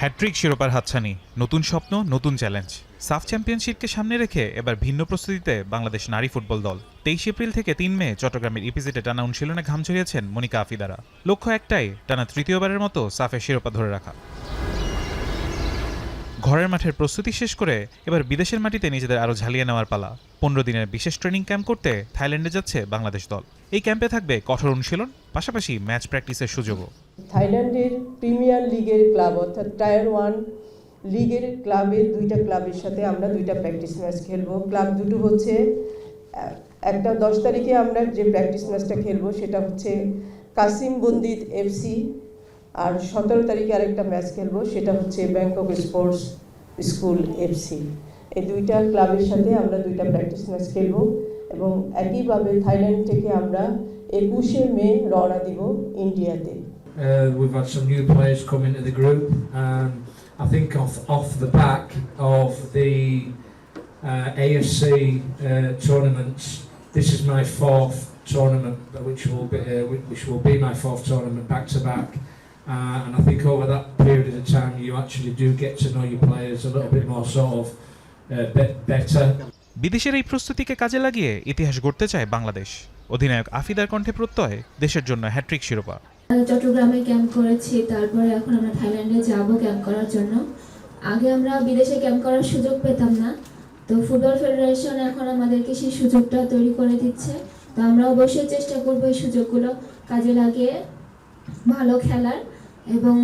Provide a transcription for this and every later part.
Hat trick শিরোপার হাতছানি, নতুন স্বপ্ন, নতুন চ্যালেঞ্জ। সাফ চ্যাম্পিয়নশিপকে সামনে রেখে এবার ভিন্ন প্রস্তুতিতে বাংলাদেশ নারী ফুটবল দল। 23 এপ্রিল থেকে 3 মে চট্টগ্রামের ইপিজেডে টানা অনুশীলনে ঘাম ঝরিয়েছেন মনিকা আফিদারা। লক্ষ্য একটাই, টানা তৃতীয়বারের মতো সাফের শিরোপা ধরে রাখা। ঘরের মাঠের প্রস্তুতি শেষ করে এবার বিদেশের মাটিতে নিজেদের আরও ঝালিয়ে নেওয়ার পালা। 15 দিনের বিশেষ ট্রেনিং ক্যাম্প করতে থাইল্যান্ডে যাচ্ছে বাংলাদেশ দল। এই ক্যাম্পে থাকবে কঠোর অনুশীলন, পাশাপাশি ম্যাচ প্র্যাকটিসের সুযোগও। থাইল্যান্ডের প্রিমিয়ার লিগের ক্লাব অর্থাৎ টায়ার 1 লিগের ক্লাবের দুইটা ক্লাবের সাথে আমরা দুইটা প্র্যাকটিস ম্যাচ খেলবো। ক্লাব দুটো হচ্ছে, একটা 10 তারিখে আমরা যে প্র্যাকটিস ম্যাচটা খেলবো সেটা হচ্ছে কাসিম বন্দিত এফসি, আর 17 তারিখে আরেকটা ম্যাচ খেলবো সেটা হচ্ছে ব্যাংকক স্পোর্টস স্কুল এফসি। এই দুইটা ক্লাবের সাথে আমরা দুইটা প্র্যাকটিস ম্যাচ খেলবো এবং একইভাবে থাইল্যান্ড থেকে আমরা 21শে মে রওনা দিব ইন্ডিয়াতে। We've had some new players come into the group, and I think off the back of the ASC tournaments, this is my fourth tournament, which will be my fourth tournament back to back. And I think over that period of time, you actually do get to know your players a little bit more sort of better. বিদেশের এই প্রস্তুতিকে কাজে লাগিয়ে ইতিহাস গড়তে চায় বাংলাদেশ। অধিনায়ক আফিদার কণ্ঠে প্রত্যয়, দেশের জন্য হ্যাট্রিক শিরোপা। চট্টগ্রামে ক্যাম্প করেছি, তারপরে এখন আমরা থাইল্যান্ডে যাব ক্যাম্প করার জন্য। আগে আমরা বিদেশে ক্যাম্প করার সুযোগ পেতাম না, তো ফুটবল ফেডারেশন এখন আমাদেরকে সেই সুযোগটা তৈরি করে দিচ্ছে। তো আমরা অবশ্যই চেষ্টা করব এই সুযোগগুলো কাজে লাগিয়ে ভালো খেলার, এবং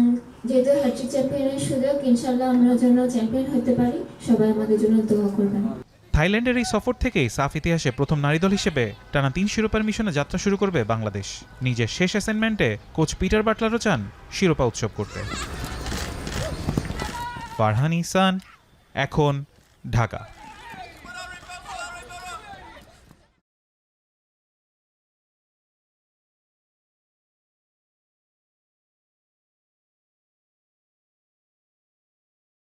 যেহেতু হ্যাট্রিক চ্যাম্পিয়নের সুযোগ, ইনশাল্লাহ আমরা যেন চ্যাম্পিয়ন হতে পারি। সবাই আমাদের জন্য দোয়া করবেন। থাইল্যান্ডের এই সফর থেকেই সাফ ইতিহাসে প্রথম নারী দল হিসেবে টানা 3 শিরোপার মিশনে যাত্রা শুরু করবে বাংলাদেশ। নিজের শেষ অ্যাসাইনমেন্টে কোচ পিটার বাটলারও চান শিরোপা উৎসব করতে। ফারহান ইহসান, এখন, ঢাকা।